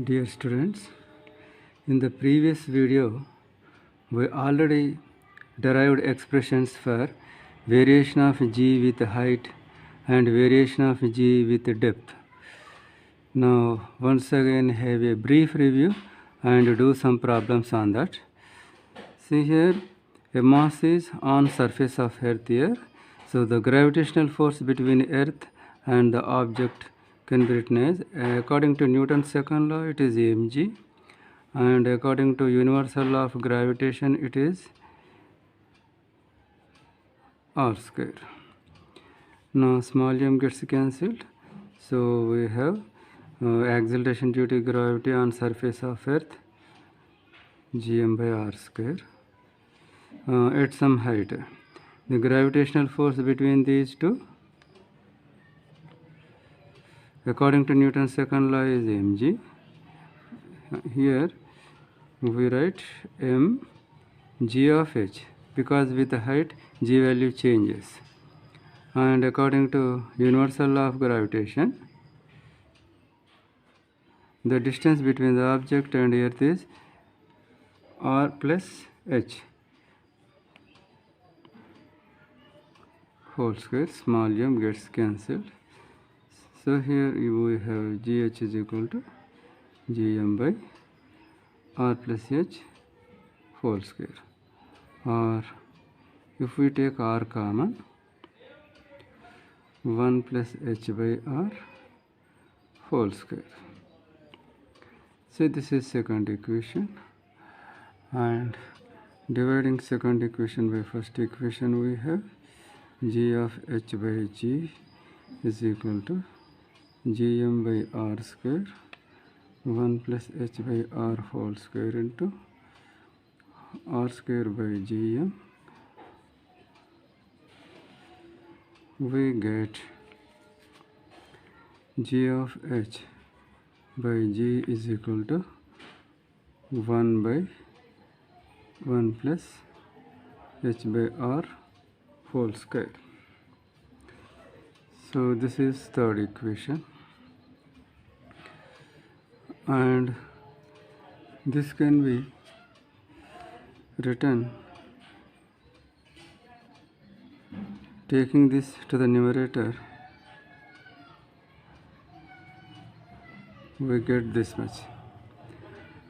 Dear students, in the previous video, we already derived expressions for variation of g with height and variation of g with depth. Now, once again, have a brief review and do some problems on that. See here, a mass is on surface of earth here. So the gravitational force between earth and the object can be written as, according to Newton's second law, it is mg, and according to universal law of gravitation, it is r square. Now small m gets cancelled, so we have acceleration due to gravity on surface of earth, gm by r square. At some height, the gravitational force between these two, according to Newton's second law, is mg. Here we write m g of h, because with the height g value changes, and according to universal law of gravitation, the distance between the object and earth is r plus h whole square. Small m gets cancelled, so here we have gh is equal to gm by r plus h whole square, or if we take r common, 1 plus h by r whole square. So this is second equation, and dividing second equation by first equation, we have g of h by g is equal to gm by r square 1 plus h by r whole square into r square by gm. We get g of h by g is equal to 1 by 1 plus h by r whole square. So this is third equation, and this can be written taking this to the numerator. We get this much,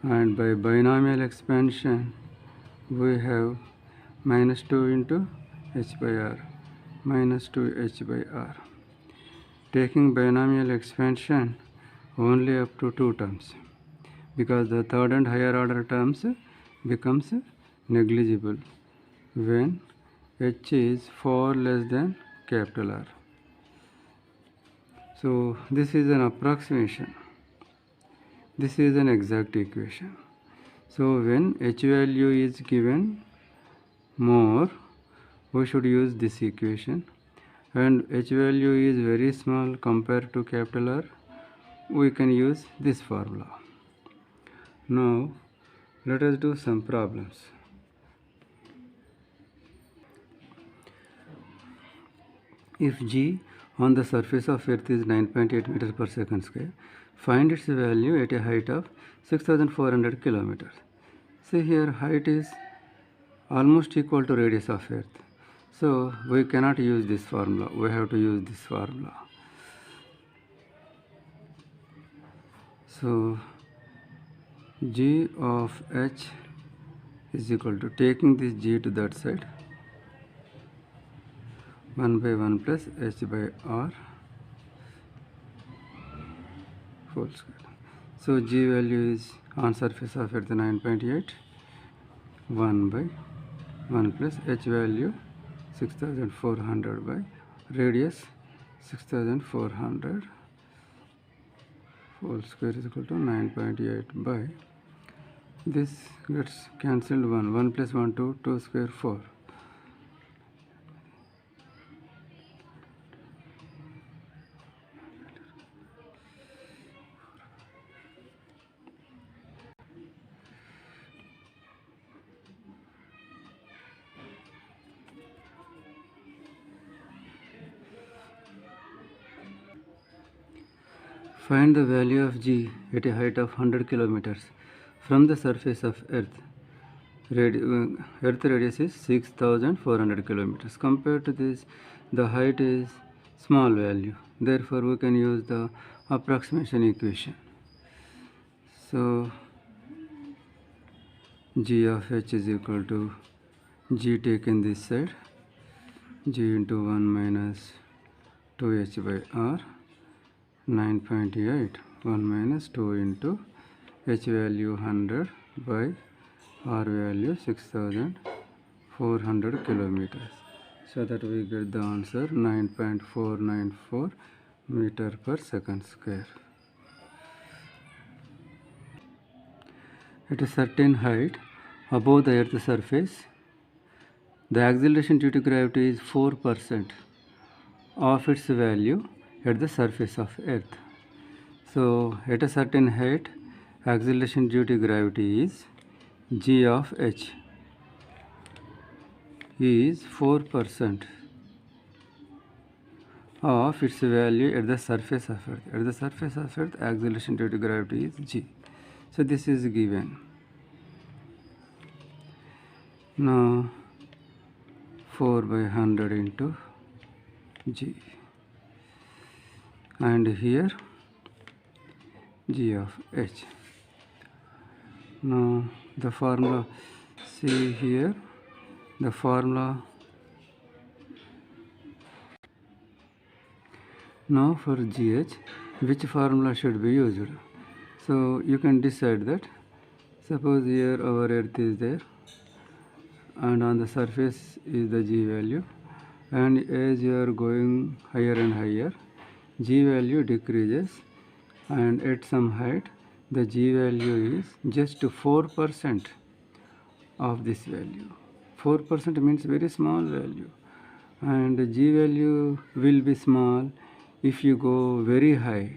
and by binomial expansion we have minus 2 into h by r minus 2h by r. Taking binomial expansion only up to 2 terms, because the third and higher order terms becomes negligible when h is far less than capital R. So this is an approximation. This is an exact equation. So when h value is given more, we should use this equation, and h value is very small compared to capital R, we can use this formula. Now let us do some problems. If g on the surface of earth is 9.8 meters per second square, find its value at a height of 6400 kilometers. See here, height is almost equal to radius of earth, so we cannot use this formula, we have to use this formula. So g of h is equal to, taking this g to that side, 1 by 1 plus h by r whole square. So g value is on surface of earth 9.8, 1 by 1 plus h value 6400 by radius 6400 whole square is equal to 9.8 by, this gets cancelled, 1 plus 1 2 square 4. Find the value of g at a height of 100 kilometers from the surface of Earth. Earth radius is 6,400 kilometers. Compared to this, the height is small value. Therefore, we can use the approximation equation. So, g of h is equal to g taken this side, g into 1 minus 2h by r, 9.8, 1 minus 2 into h value 100 by r value 6,400 kilometers. So that we get the answer 9.494 meter per second square. At a certain height above the Earth's surface, the acceleration due to gravity is 4% of its value at the surface of Earth. So at a certain height, acceleration due to gravity is g of h is 4% of its value at the surface of Earth. At the surface of Earth, acceleration due to gravity is g. So this is given. Now 4 by 100 into g, and here g of h. Now the formula, see here the formula. Now for gh, which formula should be used? So you can decide that. Suppose here our Earth is there and on the surface is the g value, and as you are going higher and higher, g value decreases, and at some height the g value is just 4% of this value. 4% means very small value, and g value will be small if you go very high.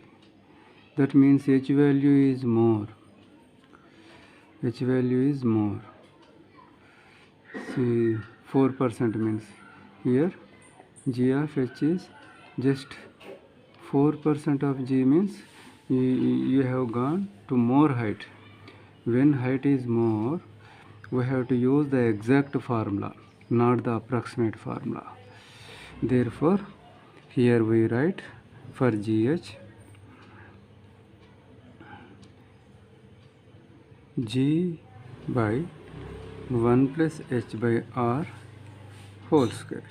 That means h value is more. H value is more. See, 4% means here g of h is just 4% of g, means you have gone to more height. When height is more, we have to use the exact formula, not the approximate formula. Therefore, here we write for gh, g by 1 plus h by r whole square.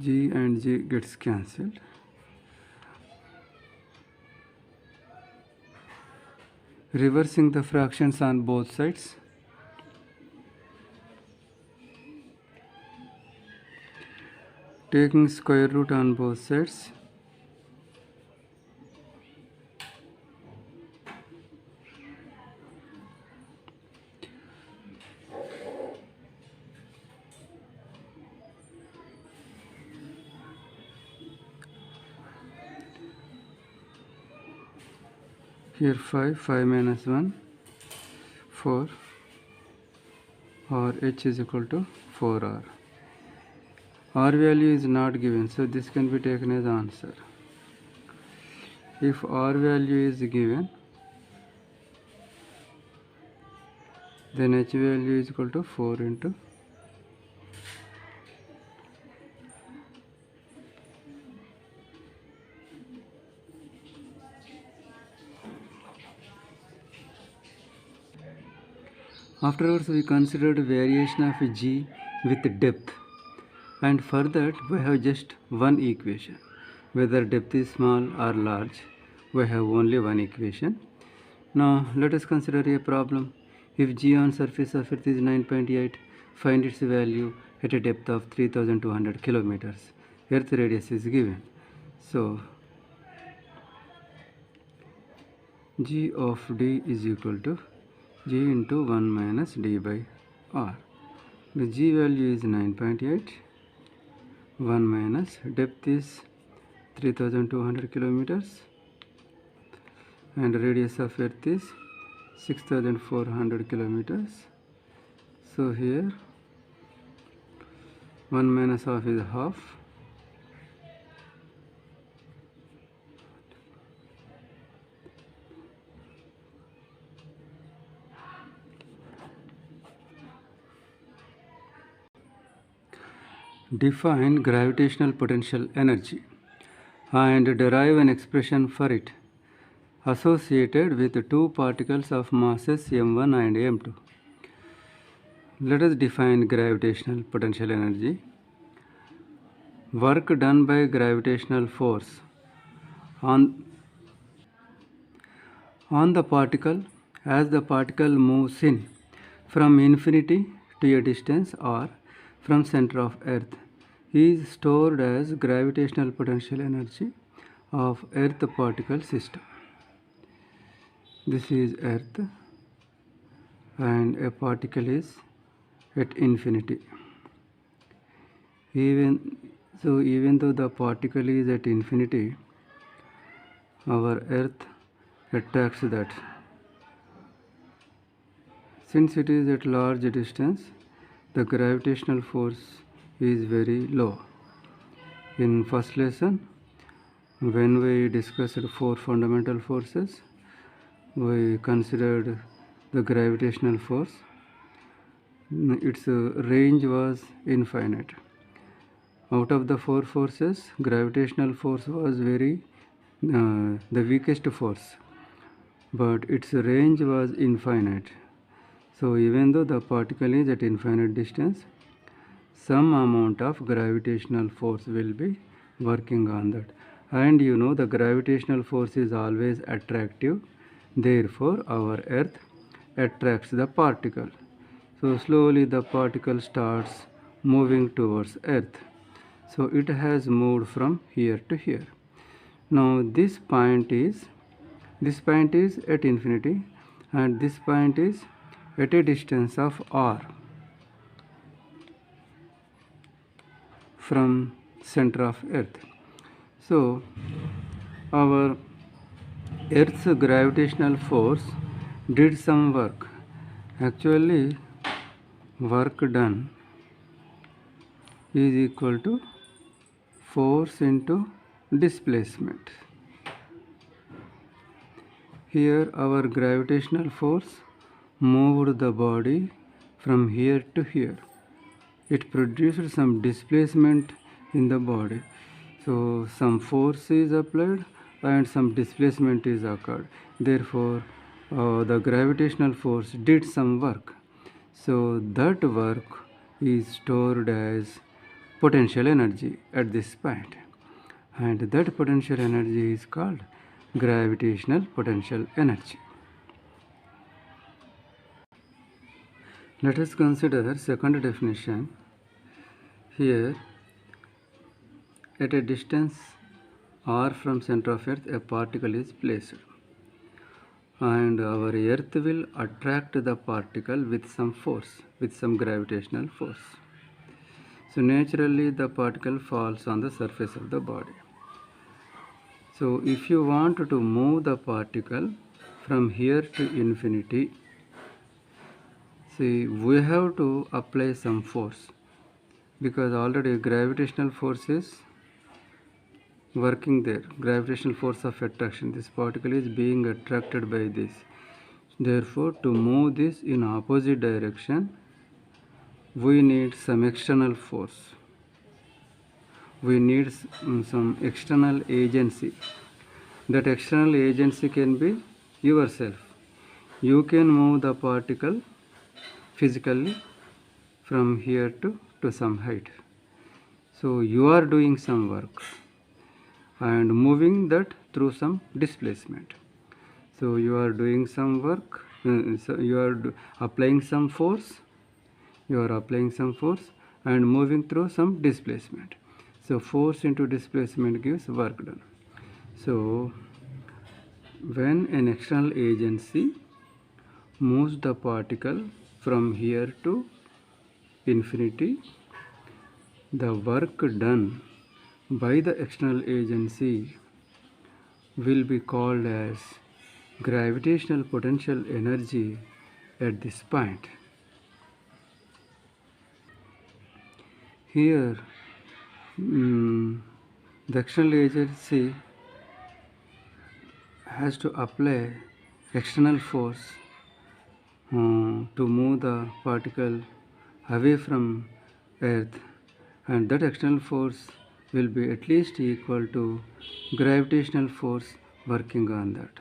G and G gets cancelled. Reversing the fractions on both sides. Taking square root on both sides. Here 5 minus 1, 4, or h is equal to 4r. R value is not given, so this can be taken as answer. If R value is given, then h value is equal to 4 into afterwards we considered variation of g with depth, and for that we have just one equation. Whether depth is small or large, we have only one equation. Now let us consider a problem. If g on surface of Earth is 9.8, find its value at a depth of 3,200 kilometers. Earth radius is given. So g of d is equal to g into 1 minus d by r. The g value is 9.8, 1 minus depth is 3,200 kilometers, and radius of Earth is 6,400 kilometers. So here 1 minus half is half. Define gravitational potential energy and derive an expression for it associated with two particles of masses m1 and m2. Let us define gravitational potential energy. Work done by gravitational force on the particle as the particle moves in from infinity to a distance or from center of earth is stored as gravitational potential energy of earth particle system. This is earth and a particle is at infinity. Even though the particle is at infinity, our earth attracts that. Since it is at large distance, the gravitational force is very low. In first lesson, when we discussed four fundamental forces, we considered the gravitational force. Its range was infinite. Out of the four forces, gravitational force was the weakest force, but its range was infinite. So even though the particle is at infinite distance, some amount of gravitational force will be working on that. And you know the gravitational force is always attractive. Therefore, our earth attracts the particle. So slowly the particle starts moving towards earth. So it has moved from here to here. Now this point is at infinity and this point is at a distance of r from center of earth. So our earth's gravitational force did some work. Actually, work done is equal to force into displacement. Here our gravitational force moved the body from here to here. It produced some displacement in the body. So some force is applied and some displacement is occurred. Therefore, the gravitational force did some work. So that work is stored as potential energy at this point. And that potential energy is called gravitational potential energy. Let us consider second definition. Here, at a distance r from center of earth, a particle is placed. And our earth will attract the particle with some force, with some gravitational force. So naturally the particle falls on the surface of the body. So if you want to move the particle from here to infinity, see, we have to apply some force because already gravitational force is working there. Gravitational force of attraction. This particle is being attracted by this. Therefore, to move this in opposite direction, we need some external force. We need some external agency. That external agency can be yourself. You can move the particle physically from here to some height. So you are doing some work and moving that through some displacement. So you are doing some work, so you are applying some force, and moving through some displacement. So force into displacement gives work done. So when an external agency moves the particle from here to infinity, the work done by the external agency will be called as gravitational potential energy at this point. Here the external agency has to apply external force to move the particle away from earth, and that external force will be at least equal to gravitational force working on that.